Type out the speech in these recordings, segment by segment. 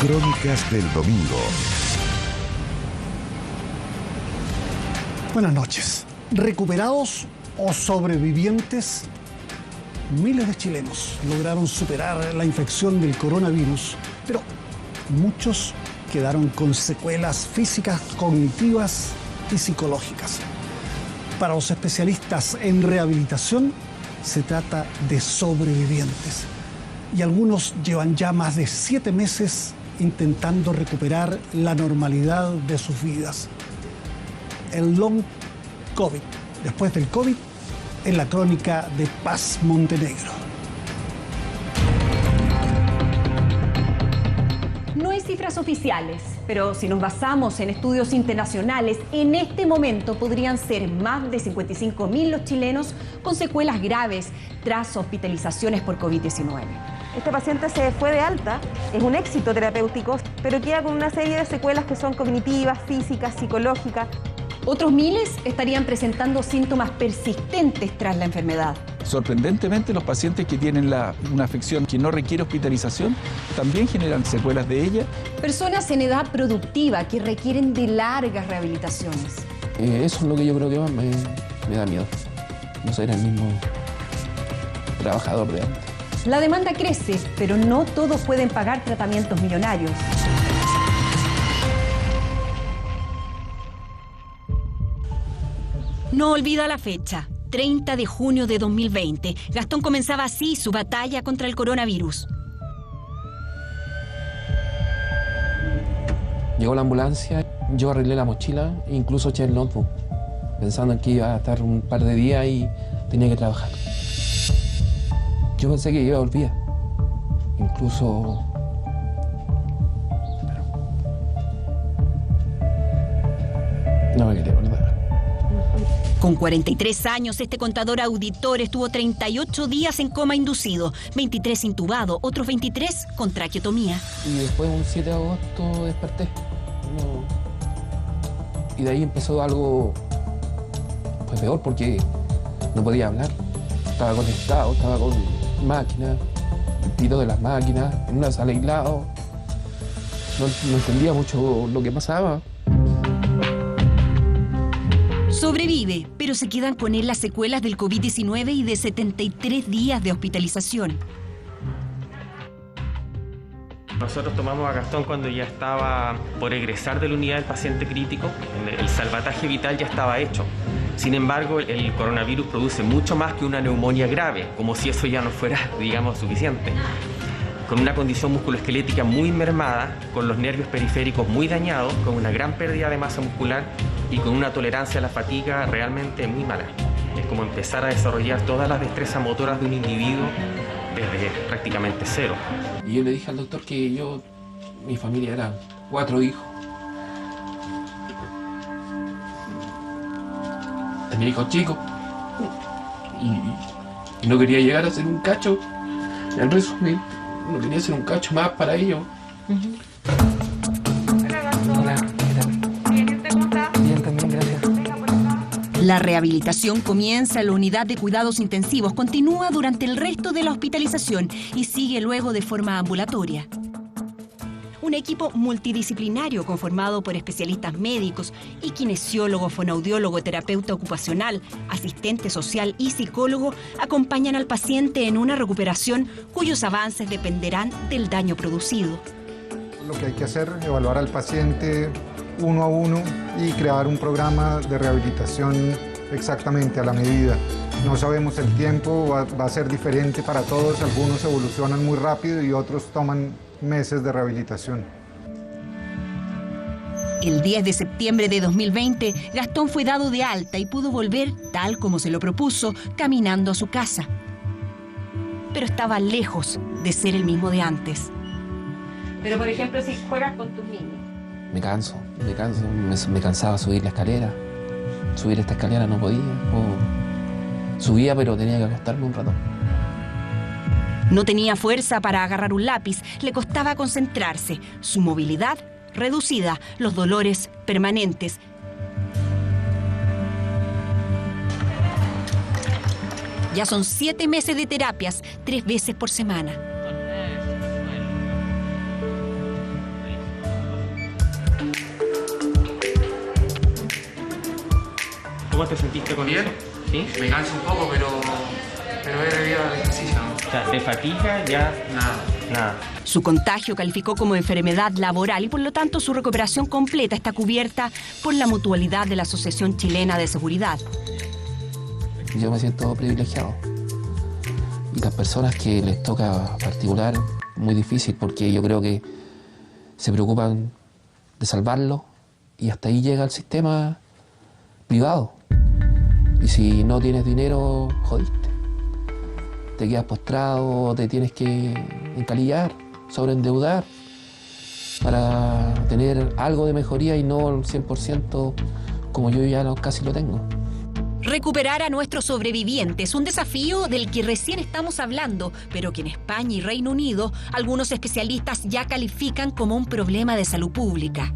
Crónicas del domingo. Buenas noches. ¿Recuperados o sobrevivientes? Miles de chilenos lograron superar la infección del coronavirus, pero muchos quedaron con secuelas físicas, cognitivas y psicológicas. Para los especialistas en rehabilitación, se trata de sobrevivientes. Y algunos llevan ya más de 7 meses intentando recuperar la normalidad de sus vidas. El long COVID, después del COVID, en la crónica de Paz Montenegro. No hay cifras oficiales, pero si nos basamos en estudios internacionales, en este momento podrían ser más de 55.000 los chilenos con secuelas graves tras hospitalizaciones por COVID-19. Este paciente se fue de alta, es un éxito terapéutico, pero queda con una serie de secuelas que son cognitivas, físicas, psicológicas. Otros miles estarían presentando síntomas persistentes tras la enfermedad. Sorprendentemente, los pacientes que tienen una afección que no requiere hospitalización también generan secuelas de ella. Personas en edad productiva que requieren de largas rehabilitaciones. Eso es lo que yo creo que más me da miedo. No ser el mismo trabajador de antes. La demanda crece, pero no todos pueden pagar tratamientos millonarios. No olvida la fecha, 30 de junio de 2020. Gastón comenzaba así su batalla contra el coronavirus. Llegó la ambulancia, yo arreglé la mochila e incluso eché el notebook, pensando en que iba a estar un par de días y tenía que trabajar. Yo pensé que iba a volver, incluso... pero... no me quería volver. Con 43 años, este contador auditor estuvo 38 días en coma inducido, 23 intubado, otros 23 con traqueotomía. Y después, un 7 de agosto, desperté. Y de ahí empezó algo pues peor, porque no podía hablar. Estaba conectado, estaba con máquinas, el pito de las máquinas, en una sala aislado. No entendía mucho lo que pasaba. Sobrevive, pero se quedan con él las secuelas del COVID-19 y de 73 días de hospitalización. Nosotros tomamos a Gastón cuando ya estaba por egresar de la unidad del paciente crítico. El salvataje vital ya estaba hecho. Sin embargo, el coronavirus produce mucho más que una neumonía grave, como si eso ya no fuera, digamos, suficiente. Con una condición musculoesquelética muy mermada, con los nervios periféricos muy dañados, con una gran pérdida de masa muscular y con una tolerancia a la fatiga realmente muy mala. Es como empezar a desarrollar todas las destrezas motoras de un individuo desde prácticamente cero. Y yo le dije al doctor que mi familia era 4 hijos. Tenía hijos chicos. Y no quería llegar a ser un cacho. En resumen, no quería ser un cacho más para ellos. Hola, Gastón. Hola, ¿qué tal? Bien, ¿y usted cómo está? Bien, también, gracias. Venga por acá. La rehabilitación comienza en la unidad de cuidados intensivos, continúa durante el resto de la hospitalización y sigue luego de forma ambulatoria. Un equipo multidisciplinario conformado por especialistas médicos y kinesiólogo, fonoaudiólogo, terapeuta ocupacional, asistente social y psicólogo acompañan al paciente en una recuperación cuyos avances dependerán del daño producido. Lo que hay que hacer es evaluar al paciente uno a uno y crear un programa de rehabilitación exactamente a la medida. No sabemos el tiempo, va a ser diferente para todos, algunos evolucionan muy rápido y otros toman meses de rehabilitación. El 10 de septiembre de 2020, Gastón fue dado de alta y pudo volver, tal como se lo propuso, caminando a su casa. Pero estaba lejos de ser el mismo de antes. Pero, por ejemplo, si juegas con tus niños. Me cansaba subir la escalera. Subir esta escalera no podía. Subía, pero tenía que acostarme un rato. No tenía fuerza para agarrar un lápiz, le costaba concentrarse, su movilidad reducida, los dolores permanentes. Ya son 7 meses de terapias, 3 veces por semana. ¿Cómo te sentiste con bien? eso? ¿Sí? Me canso un poco, pero he debido al ejercicio. O sea, ¿te fatiga? Ya nada. Su contagio calificó como enfermedad laboral y por lo tanto su recuperación completa está cubierta por la mutualidad de la Asociación Chilena de Seguridad. Yo me siento privilegiado. Y las personas que les toca particular, muy difícil, porque yo creo que se preocupan de salvarlo y hasta ahí llega el sistema privado. Y si no tienes dinero, jodiste. Te quedas postrado, te tienes que encalillar, sobreendeudar para tener algo de mejoría y no el 100% como yo ya casi lo tengo. Recuperar a nuestros sobrevivientes, un desafío del que recién estamos hablando, pero que en España y Reino Unido algunos especialistas ya califican como un problema de salud pública.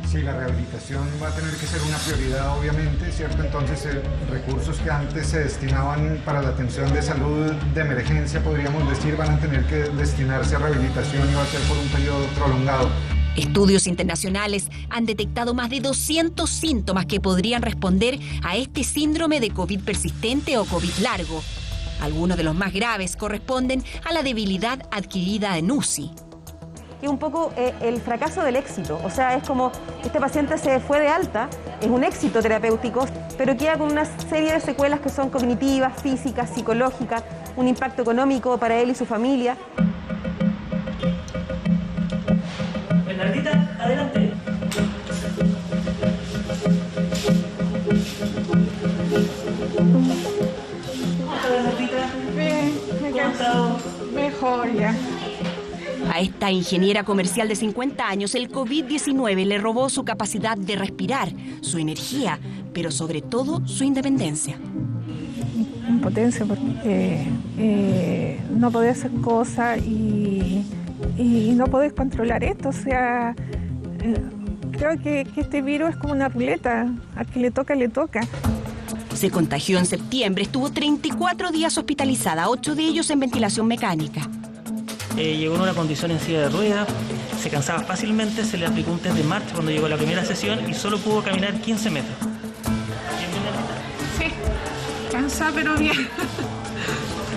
Sí, la rehabilitación va a tener que ser una prioridad, obviamente, ¿cierto? Entonces, recursos que antes se destinaban para la atención de salud de emergencia, podríamos decir, van a tener que destinarse a rehabilitación y va a ser por un periodo prolongado. Estudios internacionales han detectado más de 200 síntomas que podrían responder a este síndrome de COVID persistente o COVID largo. Algunos de los más graves corresponden a la debilidad adquirida en UCI. Es un poco el fracaso del éxito. O sea, es como este paciente se fue de alta, es un éxito terapéutico, pero queda con una serie de secuelas que son cognitivas, físicas, psicológicas, un impacto económico para él y su familia. Bernardita, adelante. Bernardita. Bien, me he cansado. Mejor ya. A esta ingeniera comercial de 50 años, el COVID-19 le robó su capacidad de respirar, su energía, pero sobre todo su independencia. Impotencia porque no podés hacer cosas y no podés controlar esto. O sea, creo que este virus es como una ruleta. Al que le toca, le toca. Se contagió en septiembre, estuvo 34 días hospitalizada, 8 de ellos en ventilación mecánica. Llegó en una condición en silla de ruedas, se cansaba fácilmente, se le aplicó un test de marcha cuando llegó a la primera sesión y solo pudo caminar 15 metros. Sí, cansada pero bien.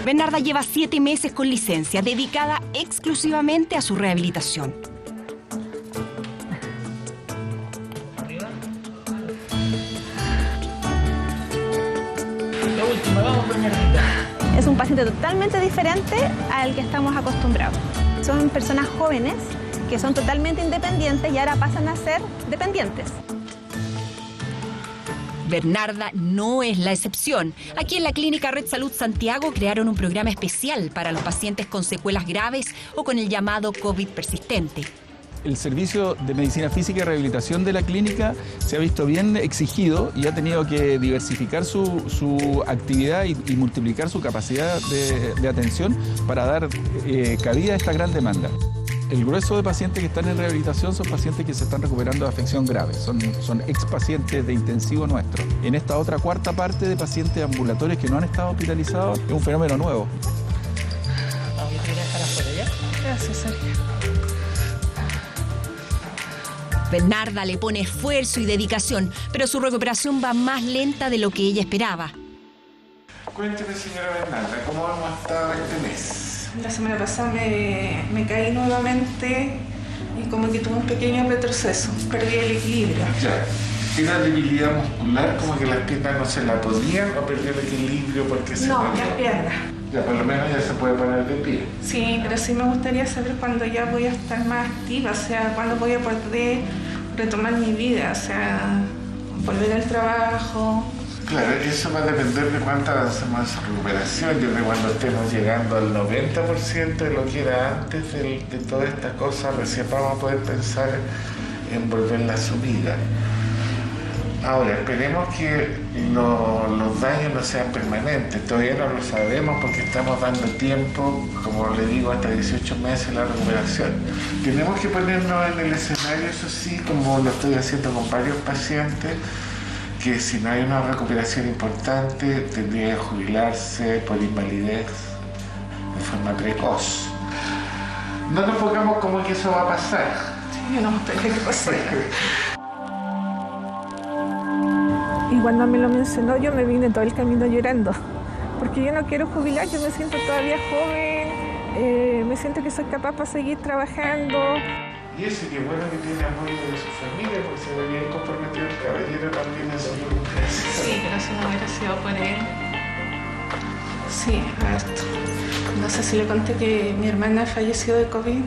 Bernarda lleva 7 meses con licencia, dedicada exclusivamente a su rehabilitación. La última, vamos, Bernardita. Es un paciente totalmente diferente al que estamos acostumbrados. Son personas jóvenes que son totalmente independientes y ahora pasan a ser dependientes. Bernarda no es la excepción. Aquí en la Clínica Red Salud Santiago crearon un programa especial para los pacientes con secuelas graves o con el llamado COVID persistente. El servicio de medicina física y rehabilitación de la clínica se ha visto bien exigido y ha tenido que diversificar su actividad y multiplicar su capacidad de atención para dar cabida a esta gran demanda. El grueso de pacientes que están en rehabilitación son pacientes que se están recuperando de afección grave, son expacientes de intensivo nuestro. En esta otra cuarta parte de pacientes ambulatorios que no han estado hospitalizados es un fenómeno nuevo. Vamos a dejar afuera, ¿ya? Gracias, Sergio. Bernarda le pone esfuerzo y dedicación, pero su recuperación va más lenta de lo que ella esperaba. Cuénteme, señora Bernarda, ¿cómo hemos estado este mes? La semana pasada me caí nuevamente y como que tuve un pequeño retroceso, perdí el equilibrio. Ya. ¿Era debilidad muscular, como que las piernas no se la podían o perdió el equilibrio porque se No, movió? las piernas. Ya, por lo menos ya se puede poner de pie. Sí, pero sí me gustaría saber cuándo ya voy a estar más activa, o sea, cuándo voy a poder retomar mi vida, o sea, volver al trabajo. Claro, eso va a depender de cuánto avancemos en su recuperación. Yo creo que cuando estemos llegando al 90% de lo que era antes de toda esta cosa, recién vamos a poder pensar en volverla a su vida. Ahora, esperemos que los daños no sean permanentes. Todavía no lo sabemos porque estamos dando tiempo, como le digo, hasta 18 meses la recuperación. Tenemos que ponernos en el escenario, eso sí, como lo estoy haciendo con varios pacientes, que si no hay una recuperación importante, tendría que jubilarse por invalidez de forma precoz. No nos pongamos como que eso va a pasar. Sí, no me gustaría que pasara. Y cuando me lo mencionó, yo me vine todo el camino llorando, porque yo no quiero jubilar, yo me siento todavía joven, me siento que soy capaz para seguir trabajando. Y eso, qué bueno que tiene apoyo de su familia, porque se ve bien comprometido el caballero también en su democracia. Sí, pero si no hubiera sido por él. Sí, harto. No sé si le conté que mi hermana falleció de COVID.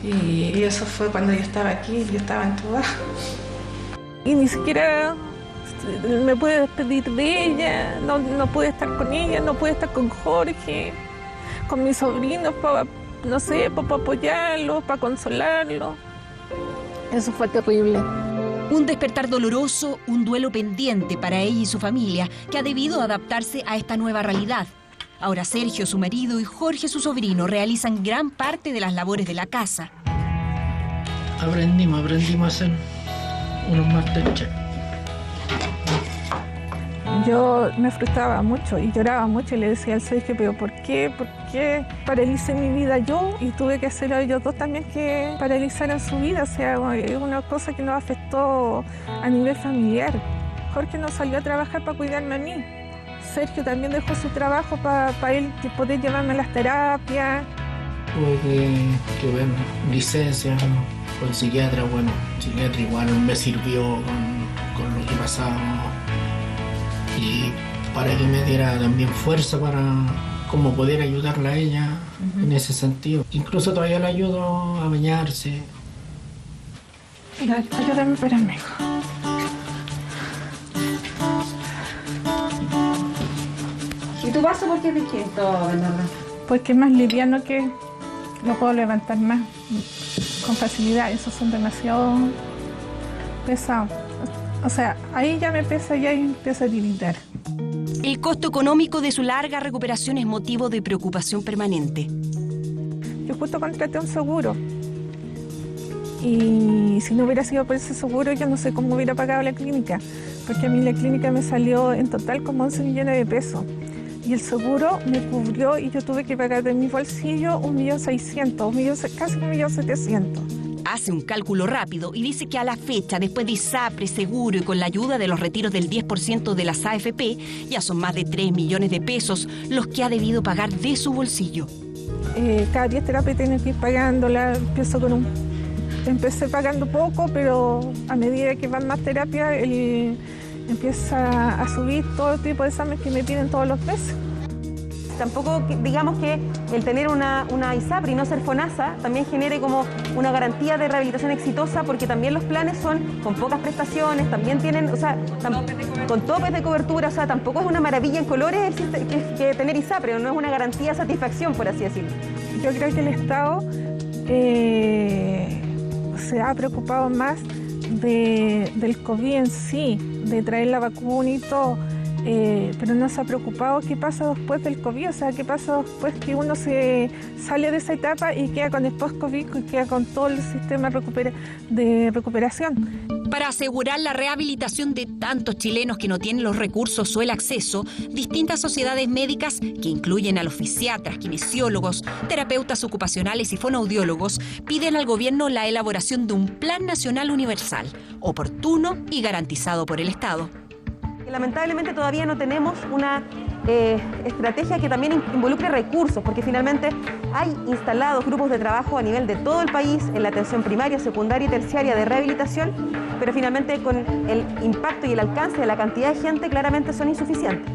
Y eso fue cuando yo estaba aquí, yo estaba en Tubá. Y ni siquiera me pude despedir de ella, no pude estar con ella, no pude estar con Jorge, con mis sobrinos, no sé, para apoyarlos, para consolarlos. Eso fue terrible. Un despertar doloroso, un duelo pendiente para ella y su familia, que ha debido adaptarse a esta nueva realidad. Ahora Sergio, su marido, y Jorge, su sobrino, realizan gran parte de las labores de la casa. Aprendimos a hacer unos Masterchef. Yo me frustraba mucho y lloraba mucho y le decía al Sergio, pero ¿por qué? ¿Por qué paralicé mi vida yo? Y tuve que hacer a ellos dos también que paralizaran su vida. O sea, es una cosa que nos afectó a nivel familiar. Jorge no salió a trabajar para cuidarme a mí. Sergio también dejó su trabajo para él poder llevarme a las terapias. Tuve que ver licencia con psiquiatra. Bueno, psiquiatra igual me sirvió con lo que pasaba. Y para que me diera también fuerza para cómo poder ayudarla a ella en ese sentido. Incluso todavía la ayudo a bañarse. Mira, ayúdame, espérame. ¿Y tu vaso por qué es distinto, Bernarda? Porque es más liviano, que lo puedo levantar más con facilidad. Esos son demasiado pesados. O sea, ahí ya me pesa y ahí empieza a tiritar. El costo económico de su larga recuperación es motivo de preocupación permanente. Yo justo contraté un seguro. Y si no hubiera sido por ese seguro, yo no sé cómo hubiera pagado la clínica. Porque a mí la clínica me salió en total como 11 millones de pesos. Y el seguro me cubrió y yo tuve que pagar de mi bolsillo 1.600.000, casi 1.700.000. Hace un cálculo rápido y dice que a la fecha, después de ISAPRE, seguro y con la ayuda de los retiros del 10% de las AFP, ya son más de 3 millones de pesos los que ha debido pagar de su bolsillo. Cada 10 terapias tengo que ir pagándola. Empecé pagando poco, pero a medida que van más terapias, empieza a subir todo tipo de exámenes que me piden todos los meses. Tampoco digamos que el tener una ISAPRE y no ser FONASA también genere como una garantía de rehabilitación exitosa, porque también los planes son con pocas prestaciones, también tienen, o sea, con topes de cobertura, o sea, tampoco es una maravilla en colores que tener ISAPRE, no es una garantía de satisfacción, por así decirlo. Yo creo que el Estado se ha preocupado más del COVID en sí, de traer la vacuna y todo. Pero no se ha preocupado qué pasa después del COVID, o sea, qué pasa después que uno se sale de esa etapa y queda con el post-COVID y queda con todo el sistema de recuperación. Para asegurar la rehabilitación de tantos chilenos que no tienen los recursos o el acceso, distintas sociedades médicas, que incluyen a los fisiatras, kinesiólogos, terapeutas ocupacionales y fonoaudiólogos, piden al gobierno la elaboración de un Plan Nacional Universal, oportuno y garantizado por el Estado. Lamentablemente todavía no tenemos una estrategia que también involucre recursos, porque finalmente hay instalados grupos de trabajo a nivel de todo el país en la atención primaria, secundaria y terciaria de rehabilitación, pero finalmente con el impacto y el alcance de la cantidad de gente claramente son insuficientes.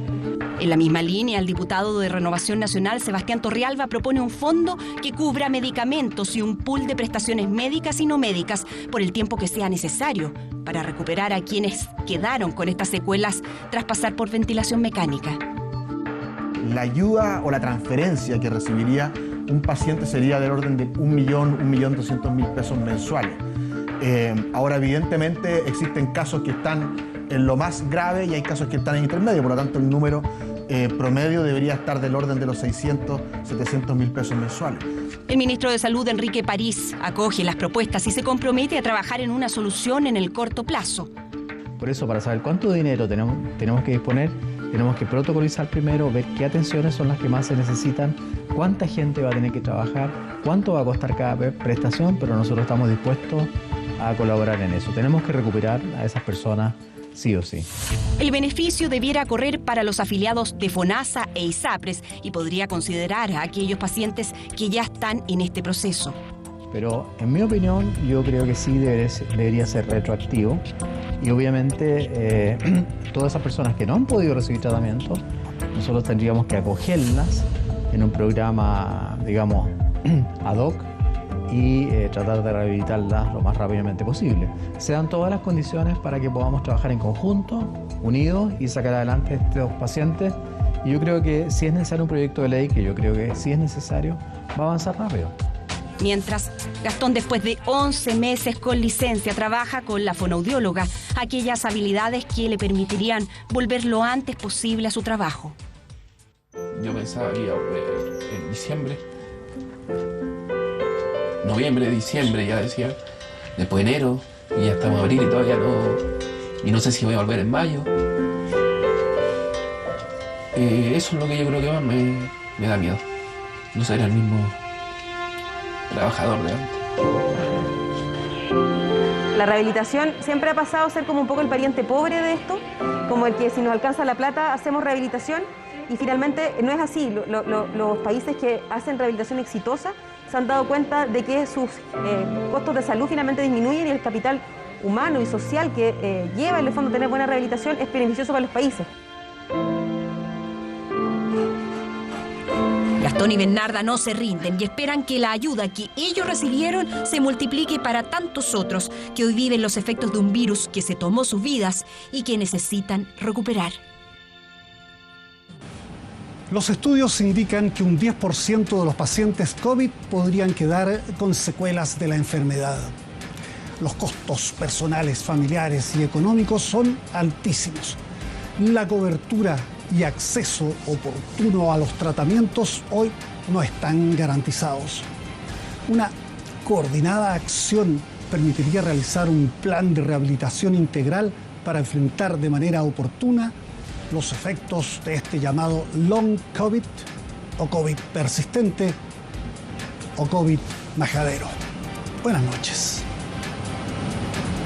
En la misma línea, el diputado de Renovación Nacional, Sebastián Torrealba, propone un fondo que cubra medicamentos y un pool de prestaciones médicas y no médicas por el tiempo que sea necesario para recuperar a quienes quedaron con estas secuelas tras pasar por ventilación mecánica. La ayuda o la transferencia que recibiría un paciente sería del orden de 1.200.000 pesos mensuales. Ahora, evidentemente, existen casos que están en lo más grave y hay casos que están en intermedio, por lo tanto el número promedio debería estar del orden de los 600.000-700.000 pesos mensuales. El ministro de Salud, Enrique París, acoge las propuestas y se compromete a trabajar en una solución en el corto plazo. Por eso, para saber cuánto dinero tenemos que disponer, tenemos que protocolizar primero, ver qué atenciones son las que más se necesitan, cuánta gente va a tener que trabajar, cuánto va a costar cada prestación, pero nosotros estamos dispuestos a colaborar en eso. Tenemos que recuperar a esas personas sí o sí. El beneficio debiera correr para los afiliados de FONASA e ISAPRES y podría considerar a aquellos pacientes que ya están en este proceso. Pero en mi opinión, yo creo que sí debería ser retroactivo y obviamente todas esas personas que no han podido recibir tratamiento, nosotros tendríamos que acogerlas en un programa, digamos, ad hoc y tratar de rehabilitarlas lo más rápidamente posible. Se dan todas las condiciones para que podamos trabajar en conjunto, unidos y sacar adelante a estos pacientes. Y yo creo que si es necesario un proyecto de ley, que yo creo que sí es necesario, va a avanzar rápido. Mientras, Gastón, después de 11 meses con licencia, trabaja con la fonoaudióloga, aquellas habilidades que le permitirían volver lo antes posible a su trabajo. Yo pensaba que iba a volver en diciembre, noviembre, diciembre, ya decía, después enero, y ya estamos en abril y todavía no, y no sé si voy a volver en mayo. Eso es lo que yo creo que más me da miedo, no ser el mismo trabajador de antes. La rehabilitación siempre ha pasado a ser como un poco el pariente pobre de esto, como el que si nos alcanza la plata hacemos rehabilitación, y finalmente no es así. Los países que hacen rehabilitación exitosa se han dado cuenta de que sus costos de salud finalmente disminuyen y el capital humano y social que lleva en el fondo tener buena rehabilitación es beneficioso para los países. Gastón y Bernarda no se rinden y esperan que la ayuda que ellos recibieron se multiplique para tantos otros que hoy viven los efectos de un virus que se tomó sus vidas y que necesitan recuperar. Los estudios indican que un 10% de los pacientes COVID podrían quedar con secuelas de la enfermedad. Los costos personales, familiares y económicos son altísimos. La cobertura y acceso oportuno a los tratamientos hoy no están garantizados. Una coordinada acción permitiría realizar un plan de rehabilitación integral para enfrentar de manera oportuna los efectos de este llamado long COVID o COVID persistente o COVID majadero. Buenas noches.